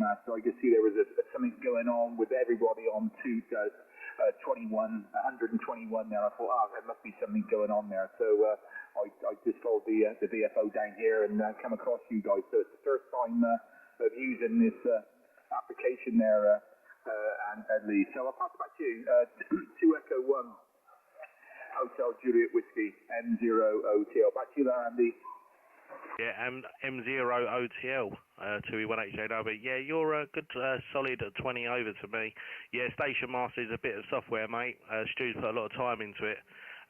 Matt, so I could see there was something going on with everybody on 121 there. I thought, there must be something going on there. So I just followed the VFO down here and come across you guys. So it's the first time of using this application there, and Lee. So I'll pass it back to you. 2 Echo 1 Hotel Juliet Whiskey M0OTL. Back to you there, Andy. Yeah, M0OTL, 2E1HJW. Yeah, you're a good solid 20 over to me. Yeah, Station Master is a bit of software, mate. Stu's put a lot of time into it.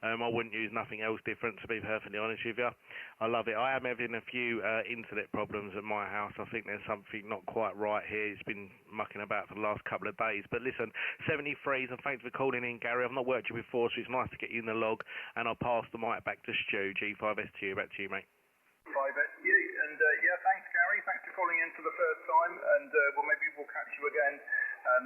I wouldn't use nothing else different, to be perfectly honest with you. I love it. I am having a few internet problems at my house. I think there's something not quite right here. It's been mucking about for the last couple of days. But listen, 73s, and thanks for calling in, Gary. I've not worked you before, so it's nice to get you in the log. And I'll pass the mic back to Stu. G5STU, back to you, mate. G5STU, and yeah, thanks, Gary. Thanks for calling in for the first time, and well, maybe we'll catch you again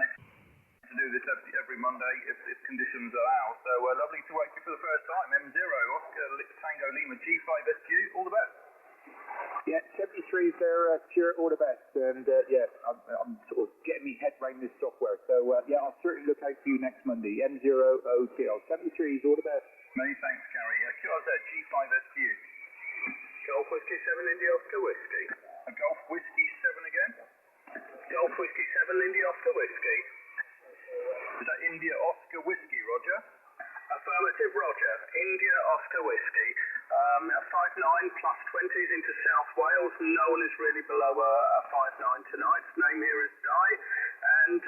next to do this every Monday if conditions allow. So lovely to wake you for the first time. M0 Oscar Tango Lima G5STU. All the best. Yeah, 73s there, Stuart, all the best. And yeah, I'm sort of getting my head around this software. So yeah, I'll certainly look out for you next Monday. M0OTL 73s, all the best. Many thanks, Gary. QRZ G5STU. Golf Whiskey 7 India Oscar Whiskey. Golf Whiskey 7 again. Golf Whiskey 7 India Oscar Whiskey. Is that India Oscar Whiskey, Roger? Affirmative, Roger. India Oscar Whiskey. 5-9 plus 20s into South Wales. No one is really below a 5-9 tonight. Name here is Di. And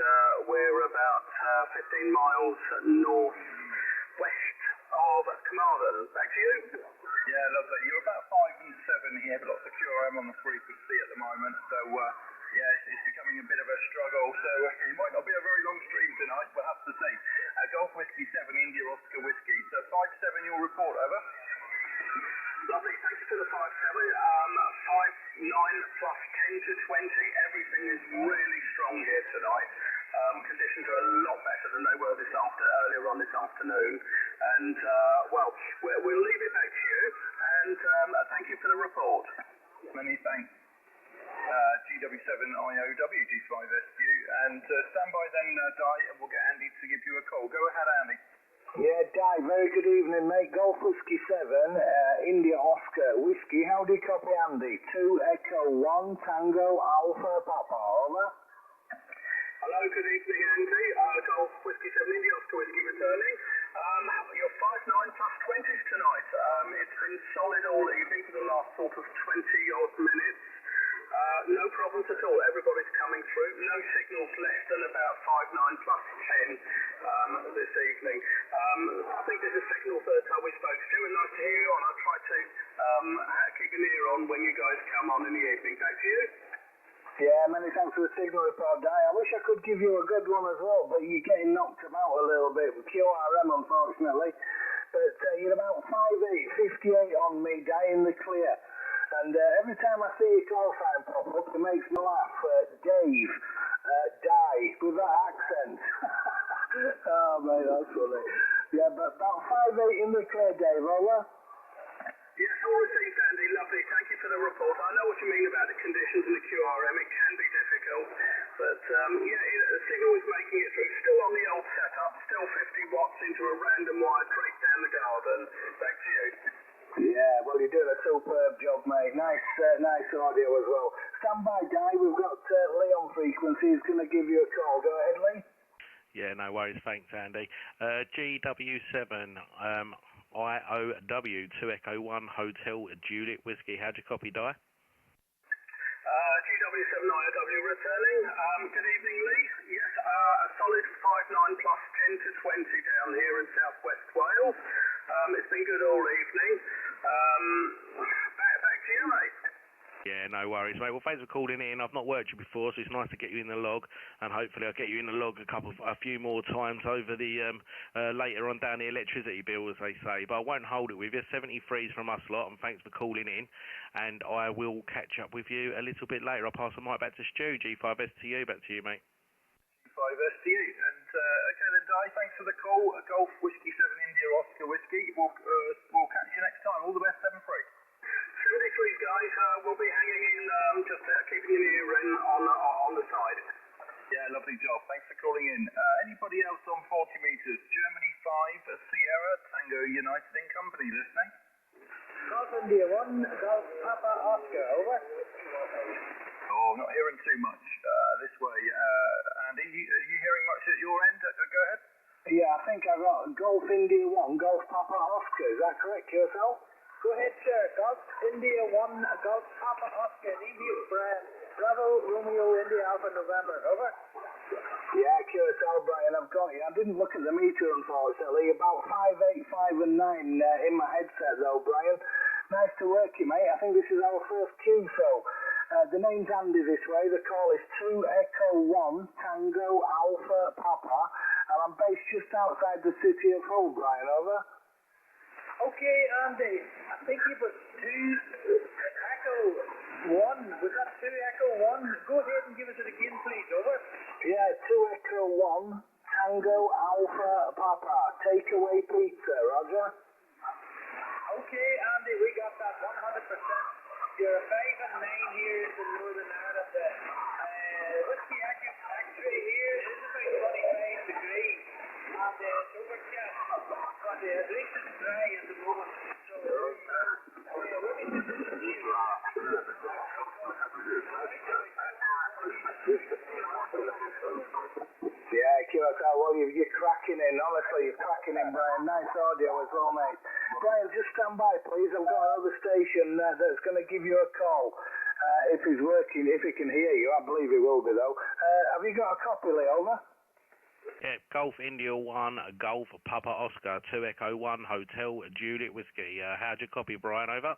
we're about 15 miles north-west of Carmarthen. Back to you. Yeah, lovely. You're about 5 and 7 here, but lots of QRM on the frequency at the moment. So, yeah, it's becoming a bit of a struggle. So, it might not be a very long stream tonight, we'll have to see. Golf Whiskey 7, India Oscar Whiskey. So, 5-7, your report, over. Lovely, thank you for the 5-7. 5-9 plus 10 to 20. Everything is really strong here tonight. Conditions are a lot better than they were earlier on this afternoon. And, well, we'll leave it back to you. And thank you for the report. Many thanks. GW7IOW, G5STU. And stand by then, Di, and we'll get Andy to give you a call. Go ahead, Andy. Yeah, Di, very good evening, mate. Golf Whiskey 7, India Oscar Whiskey. Howdy, copy, Andy. 2 Echo 1 Tango Alpha Papa, over. Hello, good evening, Andy. Golf Whiskey 7 India Oscar Whiskey returning. You're 5-9 plus 20s tonight. It's been solid all evening for the last sort of 20-odd minutes. No problems at all. Everybody's coming through. No signals less than about 5-9 plus 10 this evening. I think this is the second or third time we spoke to you, and nice to hear you on. I'll try to keep an ear on when you guys come on in the evening. Back to you. Yeah, many thanks for the signal report, Di. I wish I could give you a good one as well, but you're getting knocked about a little bit with QRM, unfortunately. But you're about 5'8", 58 on me, Di, in the clear. And every time I see your call sign pop up, it makes me laugh. Dave, Di, with that accent. Oh, mate, that's funny. Yeah, but about 5'8" in the clear, Dave, over. Yes, all received, Andy. Lovely. Thank you for the report. I know what you mean about the conditions in the QRM. It can be difficult. But, yeah, the signal is making it through. Still on the old setup. Still 50 watts into a random wire straight down the garden. Back to you. Yeah, well, you're doing a superb job, mate. Nice audio as well. Stand by, Di. We've got Lee on frequency. He's going to give you a call. Go ahead, Lee. Yeah, no worries. Thanks, Andy. GW7, IOW, 2 Echo 1 Hotel Juliet Whiskey. How'd you copy, Di? GW7IOW returning. Good evening, Lee. Yes, a solid 5-9 plus 10 to 20 down here in southwest Wales. It's been good all evening. Back to you, mate. Yeah, no worries, mate. Well, thanks for calling in. I've not worked you before, so it's nice to get you in the log, and hopefully I'll get you in the log a few more times over the later on down the electricity bill, as they say. But I won't hold it with you. 73s from us lot, and thanks for calling in. And I will catch up with you a little bit later. I'll pass the mic back to Stu. G5STU, back to you, mate. G5STU, and okay then, Di. Thanks for the call. Golf Whiskey 7 India Oscar Whiskey. We'll catch you next time. All the best, 7-3. 73s, guys. We'll be hanging in, just keeping an ear in on the the side. Yeah, lovely job. Thanks for calling in. Anybody else on 40 metres? Germany 5, Sierra, Tango United and Company listening? Golf India 1, Golf Papa Oscar, over. Oh, not hearing too much this way. Andy, are you hearing much at your end? Go ahead. Yeah, I think I got Golf India 1, Golf Papa Oscar. Is that correct, yourself? Go ahead, sir. Golf India 1, Golf Papa Oscar. Evening, Bravo, Romeo, India, Alpha, November. Over. Yeah, QSL, Brian, I've got you. I didn't look at the meter, unfortunately. About 5, 8, 5 and 9 in my headset, though, Brian. Nice to work you, mate. I think this is our first cue, so the name's Andy this way. The call is 2 Echo 1 Tango Alpha Papa, and I'm based just outside the city of Hull, Brian. Over. Okay, Andy. I think it was 2 Echo 1. Was that 2 Echo 1? Go ahead and give us it again, please. Over. Yeah, 2 Echo 1 Tango Alpha Papa. Takeaway pizza, Roger. Okay, Andy, we got that 100%. You're 5 and 9 here in Northern Ireland. What's the actually here? It is about 25 degrees. And it's overcast. But at least it's dry at the moment. So, what is Yeah, QSL, well, you're cracking in. Honestly, you're cracking in, Brian. Nice audio as well, mate. Brian, just stand by, please. I've got another station that's going to give you a call. If he's working, if he can hear you. I believe he will be, though. Have you got a copy, Lee? Over? Yeah, Golf India 1, Golf Papa Oscar, 2 Echo 1, Hotel Juliet Whiskey. How'd you copy, Brian? Over?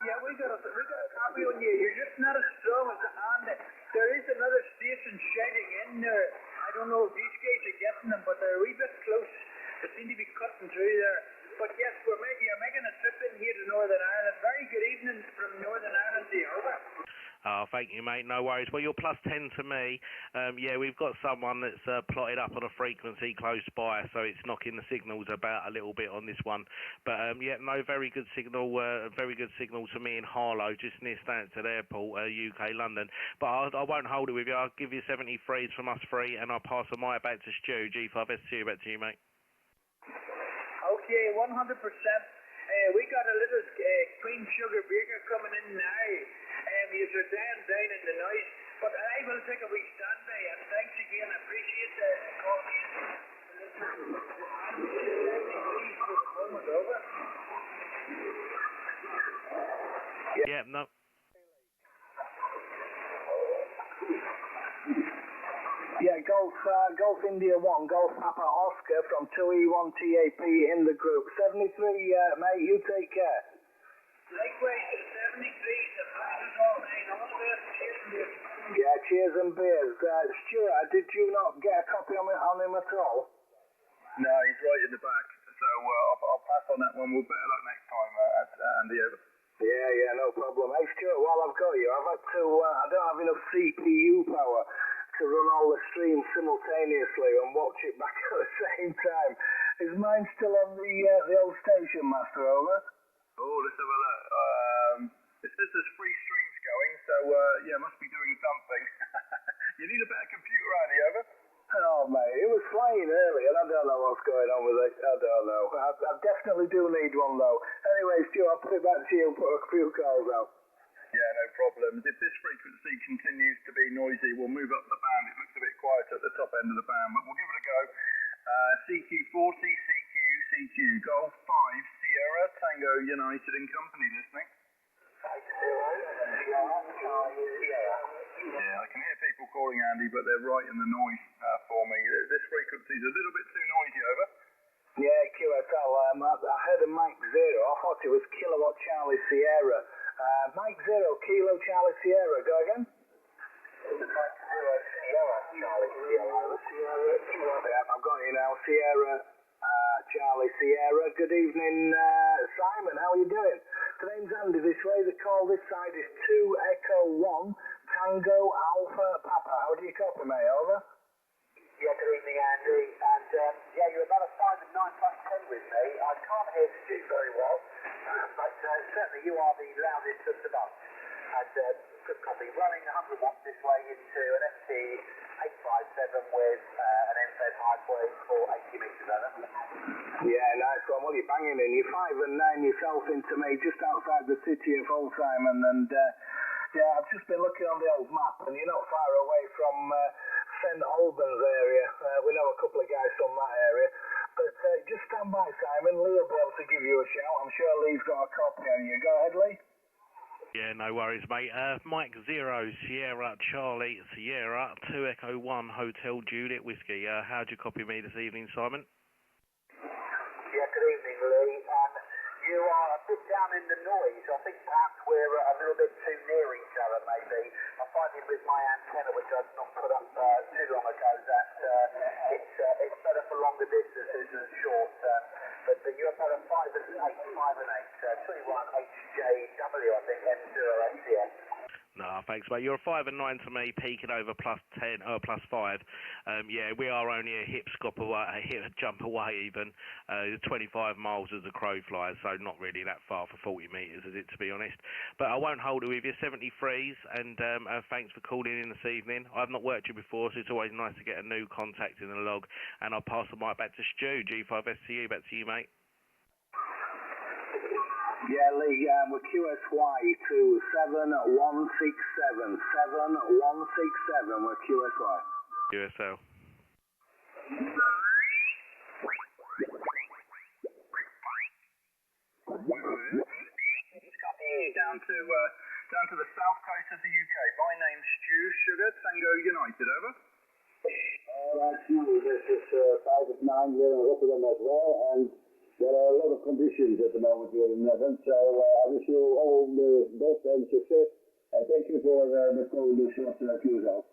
Yeah, we got a copy on you. You're just not as strong as Andy. There is another station shouting in there. I don't know if these guys are getting them, but they're a wee bit close. They seem to be cutting through there. But yes, you're making a trip in here to Northern Ireland. Very good evening from Northern Ireland to you. Over. Oh, thank you, mate. No worries. Well, you're +10 to me. Yeah, we've got someone that's plotted up on a frequency close by, so it's knocking the signals about a little bit on this one. But yeah, no, very good signal to me in Harlow, just near Stansted Airport, UK, London. But I won't hold it with you. I'll give you 73s from us free, and I'll pass the mic back to Stu. G5STU, back to you, mate. Okay, 100%. We got a little Queen Sugar Baker coming in now. You're down in the noise, but I will take a wee standby, and thanks again. I appreciate the calling in. Over. Yeah, no. Yeah, Golf India 1, Golf Papa Oscar from 2E1TAP in the group. 73, mate, you take care. Likewise, 73, the pleasure's all mine. All the best, cheers and beers. Yeah, cheers and beers. Stuart, did you not get a copy on him at all? No, he's right in the back. So I'll pass on that one. We'll better luck next time, Andy. Over. Yeah, no problem. Hey, Stuart, while I've got you, I've had to, I don't have enough CPU power to run all the streams simultaneously and watch it back at the same time. Is mine still on the old station, Master? Over? Oh, let's have a look. It says there's free streams going, so yeah, must be doing something. You need a better computer, Andy. Over? Oh, mate, it was flying earlier. I don't know what's going on with it. I don't know. I definitely do need one, though. Anyway, Stu, I'll put it back to you and put a few calls out. Yeah, no problems. If this frequency continues to be noisy, we'll move up the band. It looks a bit quiet at the top end of the band, but we'll give it a go. CQ40, CQ, Golf 5, Sierra, Tango United and Company listening. Yeah, I can hear people calling, Andy, but they're right in the noise for me. This frequency's a little bit too noisy, over. Yeah, QSL, I heard a Mike Zero. I thought it was Kilowatt Charlie Sierra. Mike Zero, Kilo Charlie Sierra, go again? Mike Zero, Sierra, Charlie Sierra. Yeah, I've got you now, Sierra, Charlie Sierra. Good evening, Simon, how are you doing? The name's Andy this way, the call this side is 2 Echo 1 Tango Alpha Papa. How do you copy, mate? Over? Yeah, good evening, Andy. And yeah, you're about a 5 and 9 plus 10 with me. I can't hear Stu very well, but certainly you are the loudest of the bunch. and good copy. Running 100 watts this way into an ST857 with an MFED high point for 80 metres over. Yeah, nice one. Well, you're banging in. You're 5 and 9 yourself into me, just outside the city of Old Simon, and yeah, I've just been looking on the old map, and you're not far away from St Albans area. We know a couple of guys from that area. But just stand by, Simon. Lee will be able to give you a shout. I'm sure Lee's got a copy on you. Go ahead, Lee. Yeah, no worries, mate. Mike 0, Sierra, Charlie, Sierra, 2 Echo 1, Hotel Juliet Whiskey. How'd you copy me this evening, Simon? Yeah, good evening, Lee. You are a bit down in the noise. I think perhaps we're a little bit too near each other, maybe. I'm finding with my antenna, which I've not put up too long ago, that it's better for longer distances than short. But you're about a 5 and 8, 5 and 8, 2E1HJW, I think, M0HCS. No, thanks, mate. You're a 5 and 9 to me, peaking over +10, +5. Yeah, we are only a hip scop away, a hip jump away even. 25 miles as the crow flies, so not really that far for 40 metres, is it, to be honest? But I won't hold it with you. 73s, and thanks for calling in this evening. I've not worked you before, so it's always nice to get a new contact in the log. And I'll pass the mic back to Stu, G5STU. Back to you, mate. Yeah, Lee, we're QSY 27167. 7167, we're QSY. QSL. Down to the south coast of the UK. My name's Stu, Sugar, Tango United, over. That's you. This is 5 at 9 here in Rotterdam as well, and there are a lot of conditions at the moment here in Netherlands, so I wish you all the best and success, and thank you for the call this short QSL.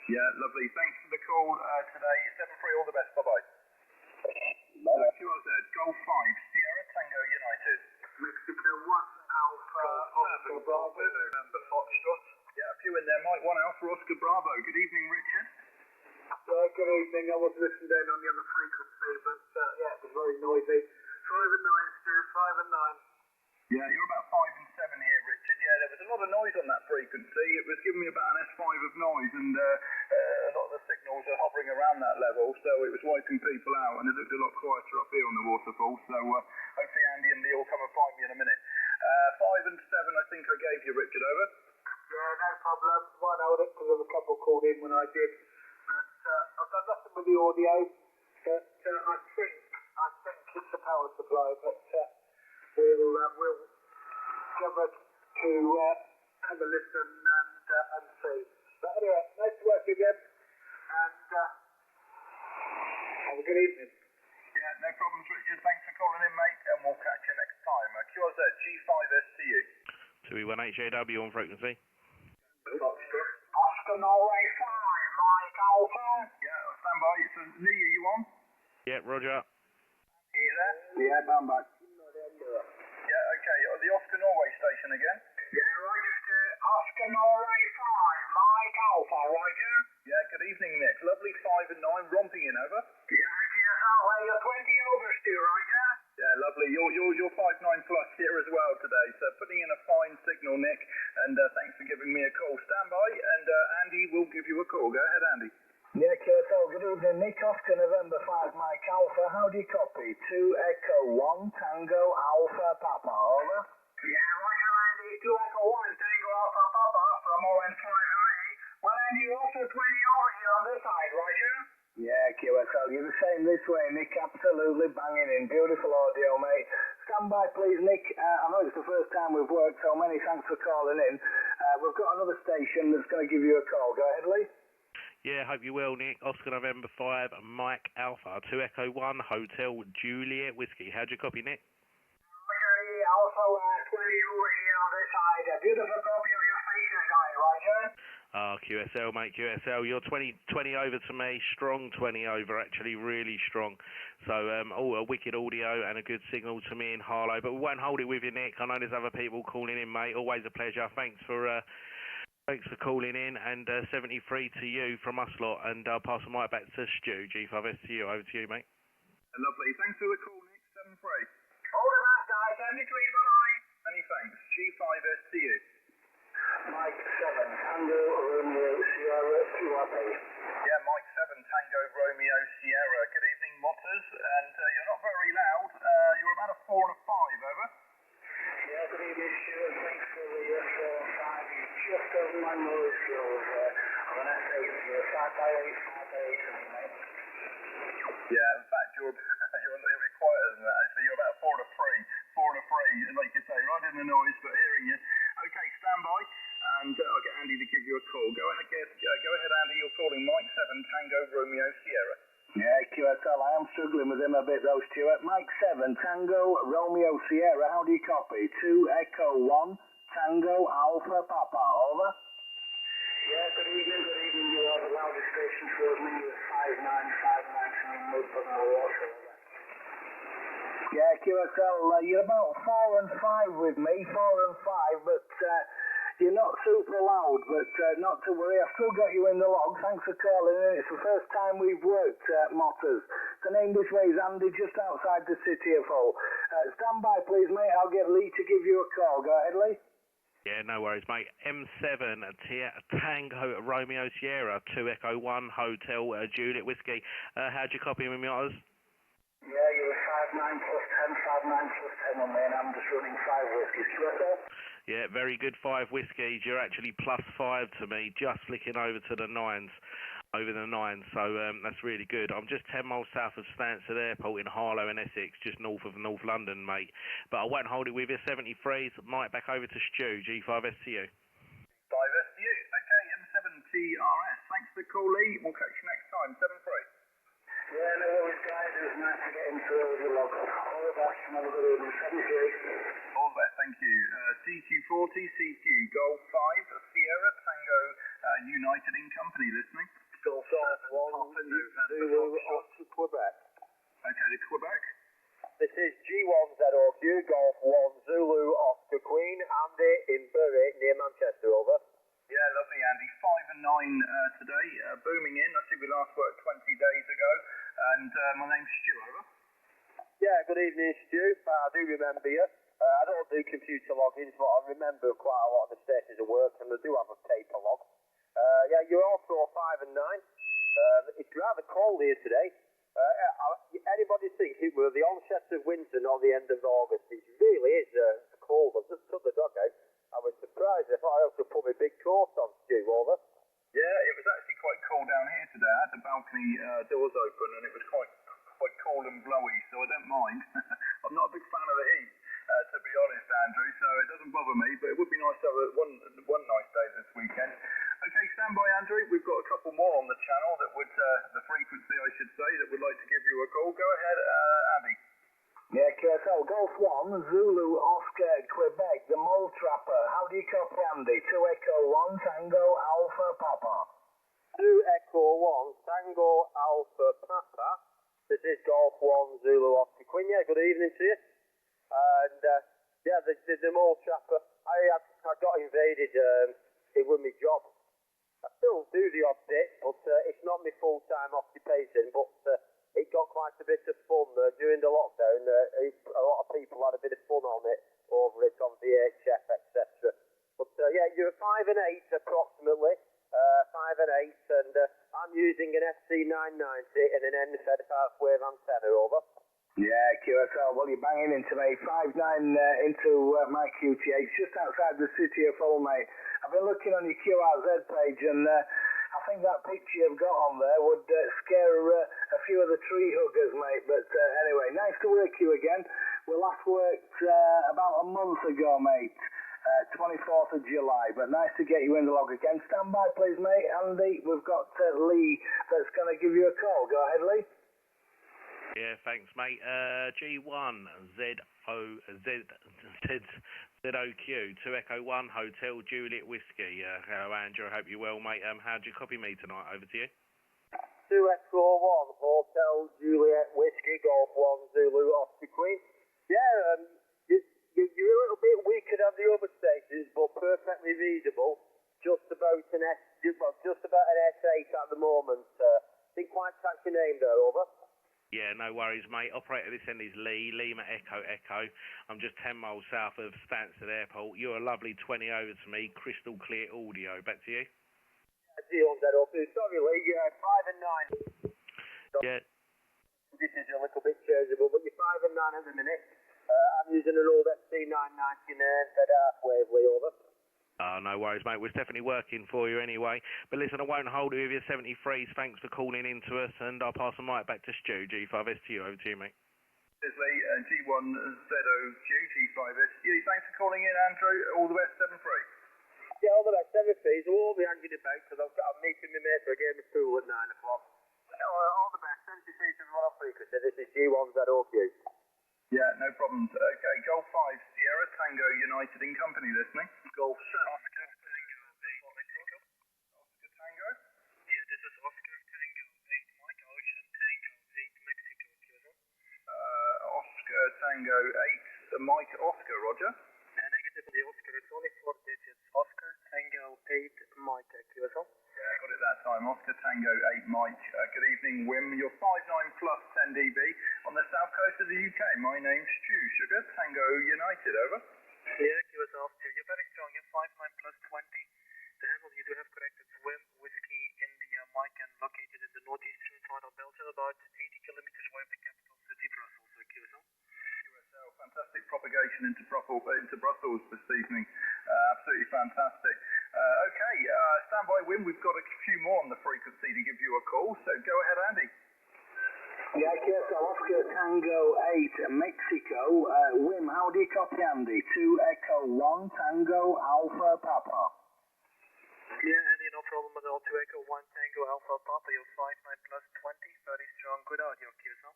Yeah, lovely. Thanks for the call today. 7-3, all the best. Bye-bye. Bye. QRZ, Golf 5, Sierra, Tango United. Mexico 1 Alpha Oscar Bravo, November Foxtrot. Yeah, a few in there. Mike 1 Alpha Oscar Bravo. Good evening, Richard. Good evening. I wasn't listening in on the other frequency, but yeah, it was very noisy. 5 and 9, Stu, 5 and 9. Yeah, you're about 5 and 7 here, Richard. Yeah, there was a lot of noise on that frequency. It was giving me about an S5 of noise, and a lot of the signals are hovering around that level, so it was wiping people out, and it looked a lot quieter up here on the waterfall. So hopefully Andy and Lee will come and find me in a minute. 5 and 7, I think I gave you, Richard, over. Yeah, no problem. Might hold it because there was a couple called in when I did. I've done nothing with the audio, but I think it's the power supply, but we'll endeavour to have a listen and see. But anyway, nice to work again, and have a good evening. Yeah, no problems, Richard. Thanks for calling in, mate, and we'll catch you next time. QRZ, G5STU. 2E1HJW on frequency. Oscar Norway 5, Mike Alpha. Yeah, stand by. So, Lee, are you on? Yeah, Roger. Are you there? Yeah, I'm back. Yeah, okay. The Oscar Norway station again? Yeah, Roger, Oscar Norway 5, Mike Alpha, Roger. Yeah, good evening, Nick. Lovely 5 and 9, romping in, over. Yeah, you're 20 over, Stu, Roger. Yeah, lovely. You're 5-9 plus here as well today, so putting in a fine signal, Nick, and thanks for giving me a call. Stand by, and Andy will give you a call. Go ahead, Andy. Yeah, QSL, good evening. Nick Oscar, November 5, Mike Alpha. How do you copy? 2 Echo 1, Tango Alpha Papa, over. Yeah, Roger, Andy, 2 Echo 1, Tango Alpha Papa from ON5 MA. Well, Andy, you're also 20 over here on this side, Roger. Yeah, QSL, you're the same this way, Nick. Absolutely banging in. Beautiful audio, mate. Stand by, please, Nick. I know it's the first time we've worked, so many thanks for calling in. We've got another station that's going to give you a call. Go ahead, Lee. Yeah, hope you will, Nick. Oscar November 5, Mike Alpha, 2 Echo 1, Hotel Juliet Whiskey. How'd you copy, Nick? Roger, also 20 over here on this side. A beautiful copy of your station, guy, Roger. Oh, QSL, mate, QSL. You're 20 over to me. Strong 20 over, actually, really strong. So, a wicked audio and a good signal to me in Harlow. But we won't hold it with you, Nick. I know there's other people calling in, mate. Always a pleasure. Thanks for calling in, and 73 to you from us lot. And I'll pass the mic back to Stu, G5STU. Over to you, mate. Lovely. Thanks for the call, Nick. 7-3. All the best, guys. 73, bye-bye. Many thanks. G5STU. Mike 7, Tango Romeo Sierra 2AP. Yeah, Mike 7, Tango Romeo Sierra. Good evening, Motters, and you're not very loud. You're about a 4 and a 5, over. Yeah, good evening, Stuart. Thanks for the 4 and 5. You just over my noise skills on an S8, 5x8, 5x8, mate. Yeah, in fact, you're a little bit quieter than that, actually. You're about 4 and a 3, and like you say, right in the noise, but hearing you. Okay, stand by, and I'll get Andy to give you a call. Go ahead, Andy. You're calling Mike 7, Tango Romeo Sierra. Yeah, QSL, I am struggling with him a bit though, Stuart. Mike 7, Tango Romeo Sierra, how do you copy? 2 Echo 1, Tango Alpha Papa, over. Yeah, good evening. You are the loudest station for me with 5959 from Notebook Water. Yeah, QSL, you're about 4 and 5 with me, 4 and 5, but you're not super loud, but not to worry, I've still got you in the log. Thanks for calling in. It's the first time we've worked, Motters. The name this way is Andy, just outside the city of Hull. Stand by, please, mate. I'll get Lee to give you a call. Go ahead, Lee. Yeah, no worries, mate. M7 Tango Romeo Sierra 2 Echo 1 Hotel Juliet Whiskey. How'd you copy me, Motters? Yeah, you're 59 plus 10, 59 plus 10 on me, and I'm just running 5 whiskies. Yeah, very good 5 whiskies. You're actually +5 to me, just flicking over to the 9s. Over the 9s, so that's really good. I'm just 10 miles south of Stansted Airport in Harlow in Essex, just north of North London, mate. But I won't hold it with you. 73s, Mike back over to Stu, G5STU. 5STU, okay, M7TRS. Thanks for the call, Lee. We'll catch you next time, 7-3. Yeah, no worries, guys. It was nice to get into the log. All the best, and have a good evening. 7-3. All the best, thank you. CQ40, CQ, Golf 5, Sierra, Tango, United in Company, listening. Golf 1, Zulu off to Quebec. Okay, to Quebec. This is G1ZOQ, Golf 1, Zulu off to Queen, Andy in Bury, near Manchester, over. Yeah, lovely, Andy. 5 and 9 today, booming in. I think we last worked 20 days ago, and my name's Stu, over. Yeah, good evening, Stu. I do remember you. I don't do computer logins, but I remember quite a lot of the stations of work, and I do have a paper log. Yeah, you're also 5 and 9. It's rather cold here today. Anybody think it were the onset of winter, not the end of August? It really is cold. I just took the dog out. I was surprised. I thought I ought to put my big coat on, Stu, over. Yeah, it was actually quite cold down here today. I had the balcony doors open, and it was quite cold and blowy, so I don't mind. I'm not a big fan of the heat, to be honest, Andrew, so it doesn't bother me, but it would be nice to have one nice day this weekend. Okay, stand by, Andrew. We've got a couple more on the channel that would, the frequency, I should say, that would like to give you a call. Go ahead, Andy. Yeah, QSL, Golf 1, Zulu, Oscar, Quebec, the Mole Trapper. How do you copy, Andy? 2 Echo 1, Tango, Alpha, Papa. 2 Echo 1, Tango, Alpha, Papa. This is Golf 1, Zulu off to Queen. Yeah, good evening to you. And, yeah, the Mole Trapper. I got invaded. It was my job. I still do the odd bit, but it's not my full-time occupation, but it got quite a bit of fun during the lockdown. A lot of people had a bit of fun on it, over it on VHF, etc. But yeah, you're 5 and 8 approximately, 5 and 8, and I'm using an SC990 and an end-fed half-wave antenna, over. Yeah, QSL, well, you're banging into me. 5-9 into my QTA. It's just outside the city of Hull, mate. I've been looking on your QRZ page, and I think that picture you've got on there would scare a few of the tree huggers, mate. But anyway, nice to work you again. We last worked about a month ago, mate. 24th of July, but nice to get you in the log again. Stand by, please, mate. Andy, we've got Lee that's going to give you a call. Go ahead, Lee. Yeah, thanks, mate. G1ZOQ 2 Echo 1 Hotel Juliet Whiskey. Hello, Andrew. I hope you're well, mate. How'd you copy me tonight? Over to you. 2 Echo 1 Hotel Juliet Whiskey, Golf 1 Zulu off to Queen. Yeah, you're a little bit weaker than the other stations, but perfectly readable. Just about an S8 at the moment. Didn't quite catch your name there, over. Yeah, no worries, mate. Operator this end is Lee, Lima Echo Echo. I'm just 10 miles south of Stansted Airport. You're a lovely 20 over to me, crystal clear audio. Back to you. Sorry, Lee, 5 and 9. Yeah. This is a little bit changeable, but you're 5 and 9 at the minute. I'm using an old FC999 at halfway, Lee, over. Oh, no worries, mate. We're definitely working for you anyway. But listen, I won't hold you with your 73s. Thanks for calling in to us, and I'll pass the mic back to Stu. G5STU, over to you, mate. Cheers, Lee. G1ZOQ, G5STU. Thanks for calling in, Andrew. All the best, 7-3. Yeah, all the best, 73s. I won't be hanging about because I'm meeting my mate for a game of pool at 9 o'clock. All the best, 73s and 1 off frequency. This is G1ZOQ. Yeah, no problems. Okay, Golf 5, Sierra Tango United in company listening. Golf 7. Oscar Tango 8 Mexico. Oscar Tango? Yeah, this is Oscar Tango 8 Mike, Ocean Tango 8 Mexico, Kyoto. Oscar Tango 8 Mike Oscar, Roger. Negative the Oscar, it's only 4 digits. Oscar Tango 8 Mike, Kyoto. Yeah, got it that time. Oscar Tango 8 Mike. Good evening, Wim. You're 5'9 plus 10 dB on the south coast of the UK. My name's Stu. Sugar Tango United, over. Yeah, Kyoto, you're very strong. You're 5'9 plus 20. The handle you do have correct. It's Wim Whiskey India Mike and located in the northeastern part of Belgium, about 80 kilometers away from the capital city, Brussels, Kyoto. QSL, fantastic propagation into Brussels this evening. Absolutely fantastic. Okay, stand by, Wim. We've got a few more on the frequency to give you a call, so go ahead, Andy. Yeah, QSL Oscar Tango 8 Mexico. Wim, how do you copy, Andy? 2 Echo 1 Tango Alpha Papa. Yeah, Andy, no problem at all. 2 Echo 1 Tango Alpha Papa, you're 5'9 plus 20. Very strong, good audio, QSL.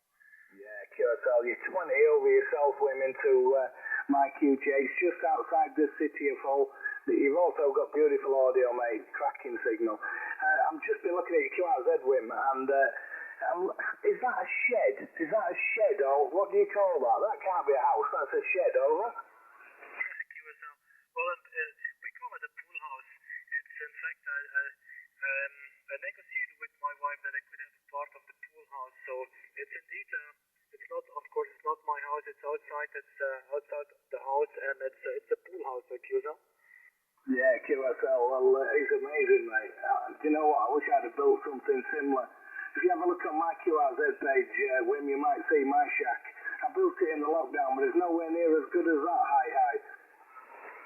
Yeah, QSL, you're 20 over yourself, Wim, into my QJ. It's just outside the city of Hull. You've also got beautiful audio, mate. Cracking signal. I've just been looking at your QRZ, Wim, and is that a shed? Is that a shed, or what do you call that? That can't be a house. That's a shed, over. QSL. Well, we call it a pool house. It's in fact I negotiated with my wife that I could have a part of the pool house. So it's indeed it's not, of course, it's not my house. It's outside. It's outside the house, and it's a pool house, QSL. Yeah, QSL. Well, it's amazing, mate. Do you know what? I wish I'd have built something similar. If you have a look on my QRZ page, Wim, you might see my shack. I built it in the lockdown, but it's nowhere near as good as that high.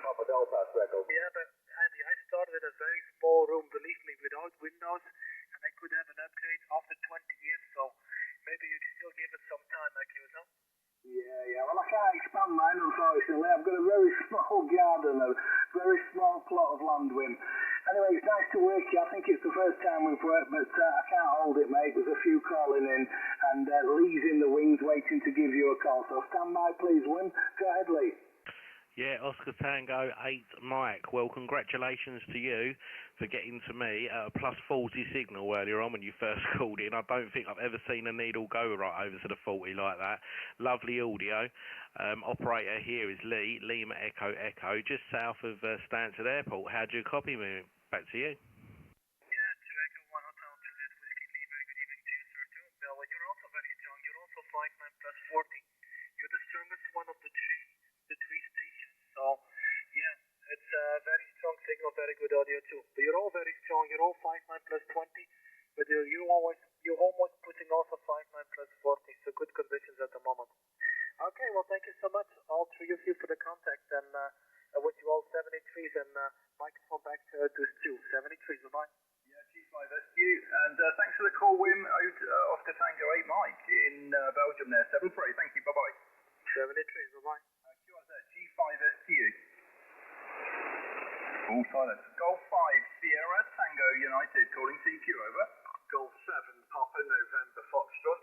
Papa Delta record. Yeah, but Andy, I started in a very small room, believe me, without windows, and I could have an upgrade after 20 years, so maybe you can still give it some time, QSL. Yeah. Well, I can't expand mine, unfortunately. I've got a very small garden, a very small plot of land, Wim. Anyway, it's nice to work you. I think it's the first time we've worked, but I can't hold it, mate. There's a few calling in, and Lee's in the wings waiting to give you a call. So stand by, please, Wim. Go ahead, Lee. Yeah, Oscar Tango 8 Mike. Well, congratulations to you for getting to me at a plus 40 signal earlier on when you first called in. I don't think I've ever seen a needle go right over to the 40 like that. Lovely audio. Operator here is Lee, Lima Echo Echo, just south of Stansted Airport. How do you copy me? Back to you. Yeah, 2 Echo 1 Hotel Juliet Whiskey Lee. Very good evening to you, sir. Well, you're also very strong. You're also 5'9 plus 40. You're the strongest one of the three stations. So, yeah, it's a very strong signal, very good audio too. But you're all very strong. You're all 5'9 plus 20, but you're almost putting also 5'9 plus 40. So good conditions at the moment. Okay, well, thank you so much, all three of you, for the contact, and I wish you all 73s, and microphone back to Stu. 73s, bye-bye. Yeah, G5STU, and thanks for the call, Wim. Oscar Tango 8 Mike in Belgium there, 7-3. Thank you, bye-bye. 73s, bye-bye. QRZ, G5STU. All silence. Golf 5 Sierra Tango United calling CQ, over. Golf 7 Papa November Foxtrot.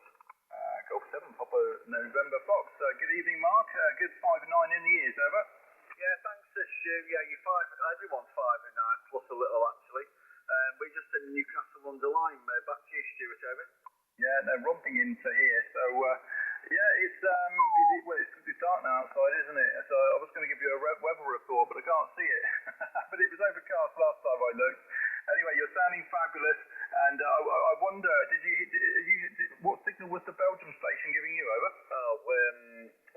Golf 7 Papa November Fox. Good evening, Mark. Good 5 and 9 in the ears, over. Yeah, thanks, Stu. Yeah, you're 5. Everyone's 5 and 9 plus a little actually. We're just in Newcastle under Lyme. Back to you, Stuart, over. Yeah, they're romping into here, so yeah, it's dark now outside, isn't it? So I was going to give you a weather report, but I can't see it. But it was overcast last time I looked. Anyway, you're sounding fabulous, and I wonder, what signal was the Belgium station giving you, over?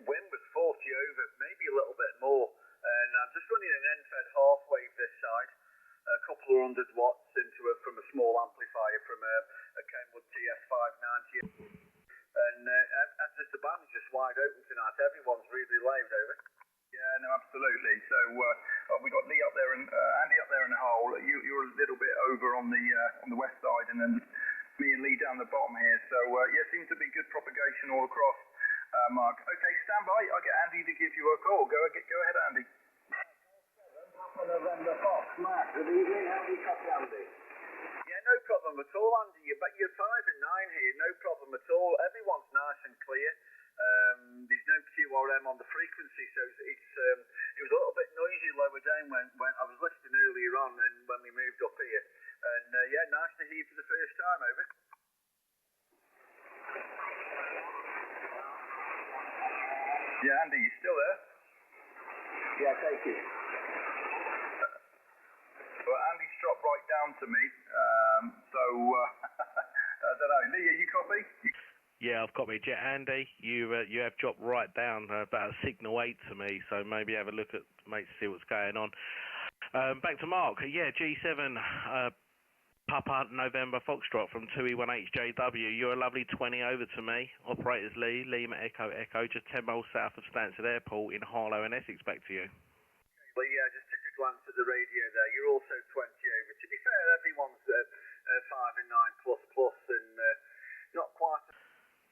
Wind was 40 over, maybe a little bit more. And I'm just running an end-fed half wave this side, a couple of 100 watts from a small amplifier from a Kenwood TS590. And as the band's just wide open tonight, everyone's really loud, over. Yeah, no, absolutely. So we got Lee up there and Andy up there in the hole. You're a little bit over on the west side, and then me and Lee down the bottom here. So yeah, seems to be good propagation all across. Mark. Okay, stand by. I'll get Andy to give you a call. Go ahead, Andy. Papa November Fox, Mark, good evening. How do you copy, Andy? Yeah, no problem at all, Andy. You're 5 and 9 here, no problem at all. Everyone's nice and clear. There's no QRM on the frequency, so it was a little bit noisy lower down when I was listening earlier on and when we moved up here. And yeah, nice to hear you for the first time, over. Yeah, Andy, you still there? Yeah, thank you. Well, Andy's dropped right down to me, so I don't know. Lee, are you copy? Yeah, I've got me. Yeah, Andy, you have dropped right down about a signal 8 to me, so maybe have a look at, mate, to see what's going on. Back to Mark. Yeah, G7 Papa November Foxtrot from 2E1HJW. You're a lovely 20 over to me. Operators Lee, Lima Echo Echo, just 10 miles south of Stansted Airport in Harlow and Essex. Back to you. Well, yeah, just took a glance at the radio there. You're also 20 over. To be fair, everyone's 5 and 9 plus, and not quite.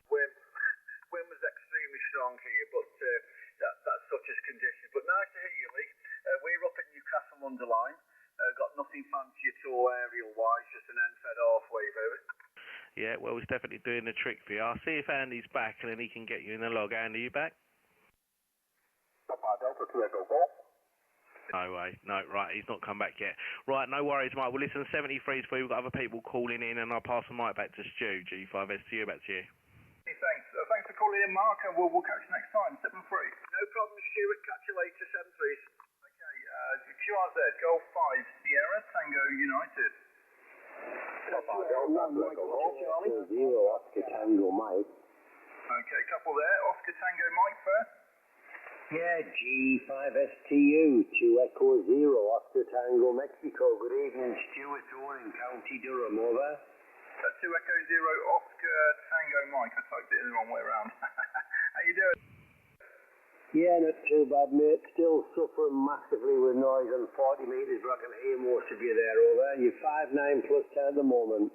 Wind was extremely strong here, but that's such as conditions. But nice to hear you, Lee. We're up at Newcastle Underline. Got nothing fancy at all aerial-wise, just an end-fed half-wave, over. Yeah, well, he's definitely doing the trick for you. I'll see if Andy's back, and then he can get you in the log. Andy, you back? Papa Delta 2 Echo 4. No way. No, right, he's not come back yet. Right, no worries, Mike. Well, listen, 73's for you. We've got other people calling in, and I'll pass the mic back to Stu. G5STU, back to you. Hey, thanks. Thanks for calling in, Mark, and we'll catch you next time. 7-3. No problem, Stuart. Catch you later, 7-3. QRZ, Golf 5, Sierra, Tango United. Papa Delta 0, Oscar Tango Mike. Okay, couple there. Oscar Tango Mike first. Yeah, G5STU, 2 Echo 0, Oscar Tango Mexico. Good evening, Stuart Owen in County Durham, over. 2 Echo 0, Oscar Tango Mike. I typed it in the wrong way around. How you doing? Yeah, not too bad, mate. Still suffering massively with noise on 40 metres, but I can hear most of you there, over. You're 5-9 plus 10 at the moment.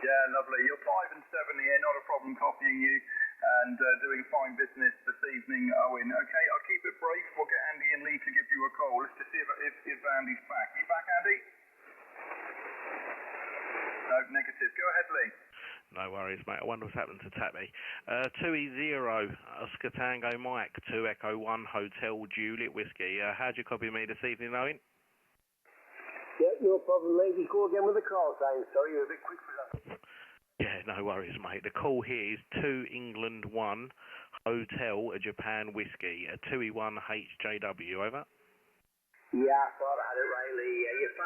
Yeah, lovely. You're 5 and 7 here, not a problem copying you, and doing fine business this evening, Owen. Okay, I'll keep it brief. We'll get Andy and Lee to give you a call. Let's just see if Andy's back. You back, Andy? No, negative. Go ahead, Lee. No worries, mate. I wonder what's happened to Tappy. 2E0, Oscar Tango Mike, 2 Echo 1 Hotel Juliet Whiskey. How'd you copy me this evening, Owen? Yeah, no problem, lady. Go again with the call sign. Sorry, you're a bit quick for that. Yeah, no worries, mate. The call here is 2 England 1 Hotel Japan Whiskey, 2E1HJW, over. Yeah, I thought I had it right, Lee. Yeah, you're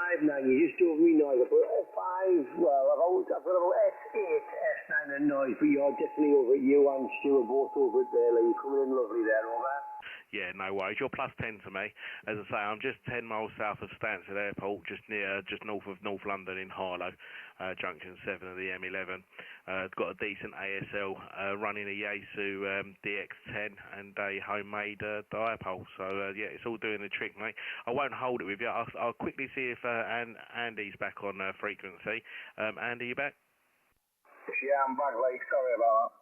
5-9. You just drove me noise. I put 5. Well, I've got about S8, S9 and noise, but you're definitely over at you and Stu are both over at there, Lee. You're coming in lovely there, over. Yeah, no worries. You're plus 10 to me. As I say, I'm just 10 miles south of Stansted Airport, just north of North London in Harlow, junction 7 of the M11. Got a decent ASL, running a Yaesu DX10 and a homemade dipole. So yeah, it's all doing the trick, mate. I won't hold it with you. I'll quickly see if Andy's back on frequency. Andy, you back? Yeah, I'm back, Lee. Sorry about that.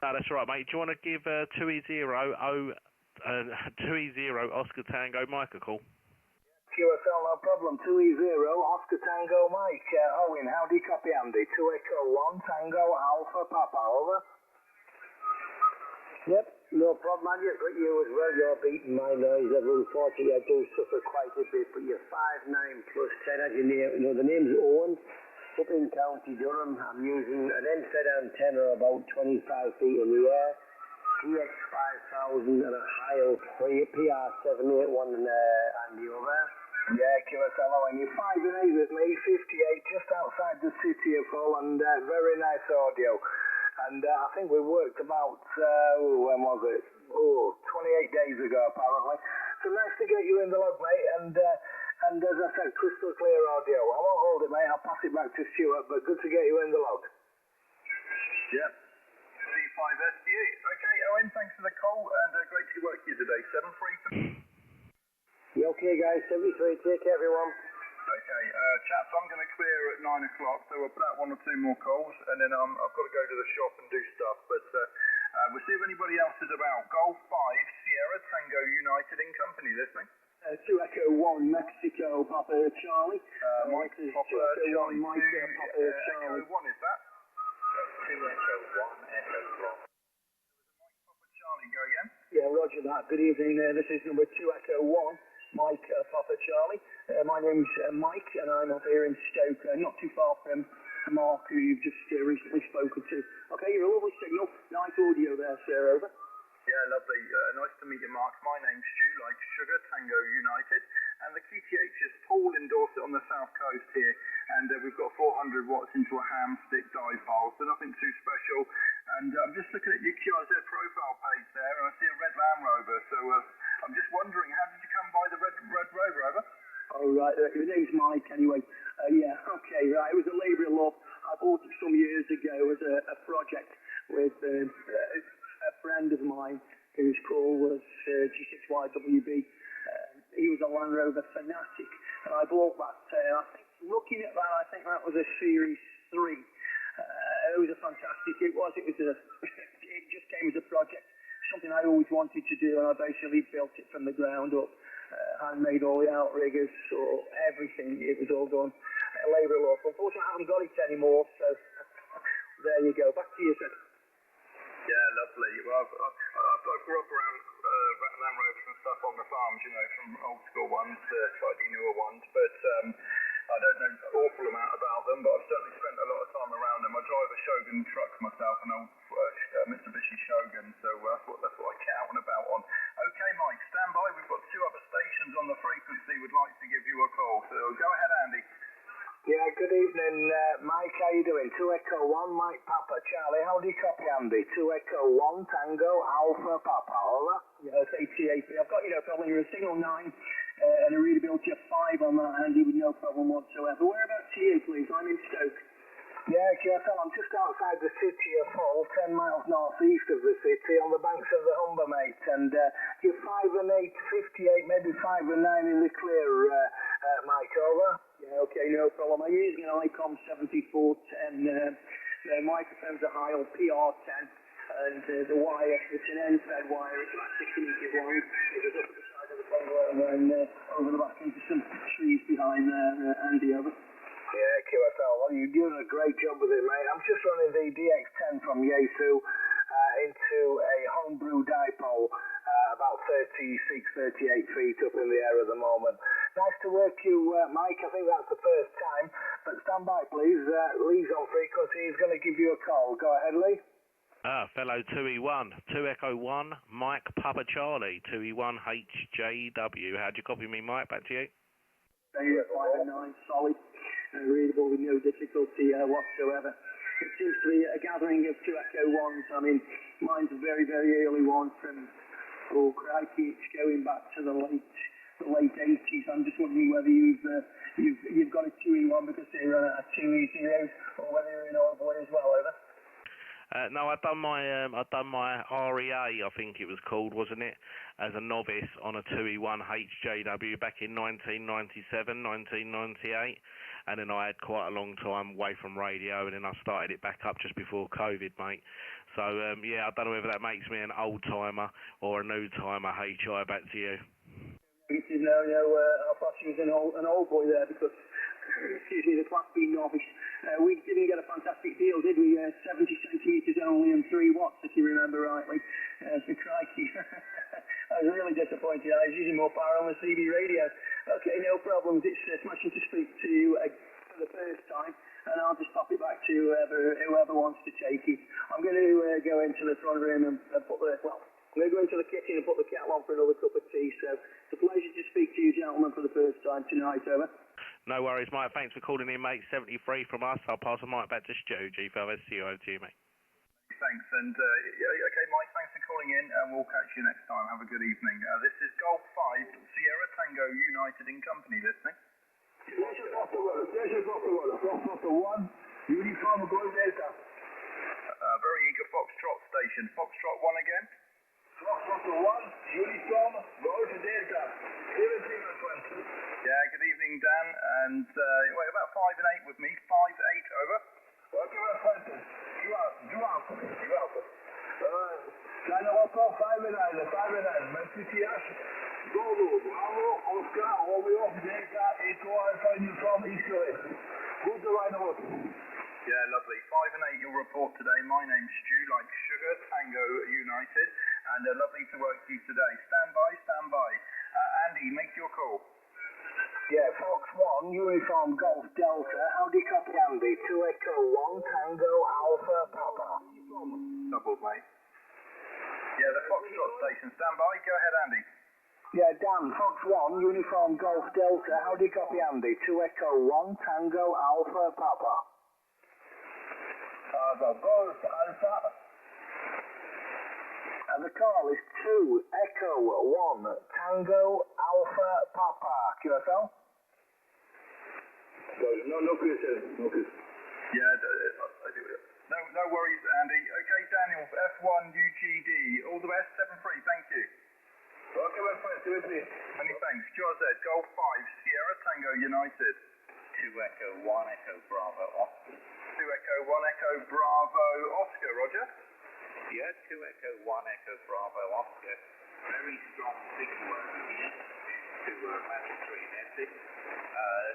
No, that's all right, mate. Do you want to give 2E0 Oscar Tango Mike a call? QSL, no problem. 2E0, Oscar Tango Mike. Owen, how do you copy, Andy? 2 Echo 1 Tango Alpha Papa, over. Yep, no problem, man. You've got you as well. You're beating my noise level. Unfortunately, I do suffer quite a bit, but you're 5-9 plus 10 as your name. You know, the name's Owen. Up in County Durham, I'm using an end-fed antenna about 25 feet in the air. GX5000 and a Heil PR781 and Andy, over. Yeah, QSL, and you're 5 and 8 with me, 58 just outside the city of Hull, and very nice audio. and I think we worked about, when was it? 28 days ago apparently. So nice to get you in the log, mate, and as I said, crystal clear audio. I won't hold it, mate, I'll pass it back to Stuart, but good to get you in the log. Yep. G5STU. Okay, Owen, thanks for the call, and great to work here today. 7-3 for... You okay, guys? 73, take care, everyone. Okay, chaps, I'm going to clear at 9 o'clock, so we'll put out 1 or 2 more calls, and then I've got to go to the shop and do stuff, but we'll see if anybody else is about. Golf 5, Sierra, Tango United in company, listening. 2 Echo 1, Mexico, Papa Charlie. Mike, Papa Charlie, 2 Echo 1, is that? 2 Echo 1, Echo 1. Mike, Papa Charlie, go again? Yeah, roger that. Good evening, this is number 2 Echo 1. Mike, Papa Charlie. My name's Mike, and I'm up here in Stoke, not too far from Mark, who you've just recently spoken to. Okay, you're a lovely signal. Nice audio there, sir. Over. Yeah, lovely. Nice to meet you, Mark. My name's Stu, like Sugar, Tango United, and the QTH is Paul in Dorset on the south coast here, and we've got 400 watts into a ham stick dipole, so nothing too special. And I'm just looking at your QRZ profile page there, and I see a red Land Rover, so I'm just wondering, how did you come by the red Rover, over? Oh, right, his name's Mike, anyway. Yeah, okay, right, it was a labour of love. I bought it some years ago as a project with a friend of mine whose call was G5STU. He was a Land Rover fanatic, and I bought that. I think, looking at that, I think that was a Series 3. It was a fantastic. It just came as a project, something I always wanted to do, and I basically built it from the ground up. Handmade all the outriggers, or everything. It was all done. Labour of love. Unfortunately, I haven't got it anymore, so there you go. Back to you, sir. Yeah, lovely. Well, I grew up around Land Rovers and stuff on the farms, you know, from old school ones to slightly newer ones, but I don't know an awful amount about them, but I've certainly spent a lot of time around them. I drive a Shogun truck myself, an old Mitsubishi Shogun, so that's what I get out and about on. Okay, Mike, stand by. We've got 2 other stations on the frequency would like to give you a call, so go ahead, Andy. Yeah, good evening, Mike. How you doing? 2 Echo 1, Mike, Papa, Charlie. How do you copy, Andy? 2 Echo 1, Tango, Alpha, Papa. Over. Yeah, it's ATAP. I've got you no problem. You're a signal 9 and a readability of 5 on that, Andy, with no problem whatsoever. Whereabouts are you, please? I'm in Stoke. Yeah, QSL, I'm just outside the city of Hull, 10 miles northeast of the city, on the banks of the Humber, mate. And you're 5 and 8, 58, maybe 5 and 9 in the clear, Mike. Over. Yeah, okay, no problem. I'm using an ICOM 7410. The microphone's a Heil PR10, and the wire, it's an end-fed wire. It's about 60 metres long. It goes up at the side of the bungalow and over the back into some trees behind there, Andy. Over. Yeah, QSL, well, you're doing a great job with it, mate. I'm just running the DX10 from Yaesu into a homebrew dipole, about 36, 38 feet up in the air at the moment. Nice to work you, Mike. I think that's the first time, but stand by, please. Lee's on frequency. He's going to give you a call. Go ahead, Lee. Fellow 2E1, 2 Echo 1, Mike, Papa Charlie, 2E1HJW. How'd you copy me, Mike? Back to you. 5 and 9, solid. Readable with no difficulty whatsoever. It seems to be a gathering of 2 Echo 1s. I mean, mine's a very, very early one from, oh crikey, it's going back to the late 80s. I'm just wondering whether you've got a 2E1 because they're a 2E0, or whether you're an old boy as well. Over. No, I've done my REA, I think it was called, wasn't it, as a novice on a 2E1HJW back in 1997, 1998, and then I had quite a long time away from radio, and then I started it back up just before COVID, mate. So, yeah, I don't know whether that makes me an old-timer or a new-timer. HI, back to you. No, I'll pass you as an old boy there because, excuse me, the Class B novice. We didn't get a fantastic deal, did we? 70 centimetres only and 3 watts, if you remember rightly. So crikey. I was really disappointed. I was using more power on the CB radio. Okay, no problems. It's smashing to speak to you for the first time, and I'll just pop it back to whoever wants to take it. I'm going to go into the front room and put the, well, I'm going to go into the kitchen and put the kettle on for another cup of tea. So it's a pleasure to speak to you, gentlemen, for the first time tonight. Over. No worries, Mike. Thanks for calling in, mate. 73 from us. I'll pass the mic back to Stu. G5STU, over to you, mate. thanks. And, okay, Mike, thanks for calling in, and we'll catch you next time. Have a good evening. This is Golf 5, Sierra Tango United in Company listening. Station Foxtrot 1, Uniform Golf Delta. Very eager Foxtrot station. Foxtrot 1 again? Foxtrot 1, Uniform Golf Delta. 17 and 20. Yeah, good evening, Dan. And, wait, about 5 and 8 with me. 5-8, over. Okay, well, Francis. You out. China Otto, 5 and 9, Messias, Golo, Bravo, Oscar, Romeo, Delta, Echo, Alpha, Uniform, Israel. Good to ride out. Yeah, lovely. 5 and 8, you'll report today. My name's Stu, like Sugar, Tango United, and lovely to work with you today. Stand by. Andy, make your call. Yeah, Fox 1, Uniform Golf Delta, howdy copy Andy, 2 Echo 1, Tango, Alpha, Papa. Double, mate. Yeah, the Foxtrot station, stand by. Go ahead, Andy. Yeah, Dan, Fox 1, Uniform Golf Delta, howdy copy Andy, 2 Echo 1, Tango, Alpha, Papa. Golf Alpha. And the call is 2 Echo 1, Tango, Alpha, Papa. QSL? No question. Yeah, no worries, Andy. Okay, Daniel, F1 UGD. All the best, 7-3, thank you. Okay, my friend, 7-3. Many thanks. QRZ, Golf 5, Sierra Tango United. 2 Echo 1 Echo Bravo Oscar. 2 Echo 1 Echo Bravo Oscar, Roger? Yeah, 2 Echo 1 Echo Bravo Oscar. Very strong signal over here to mandatory netting.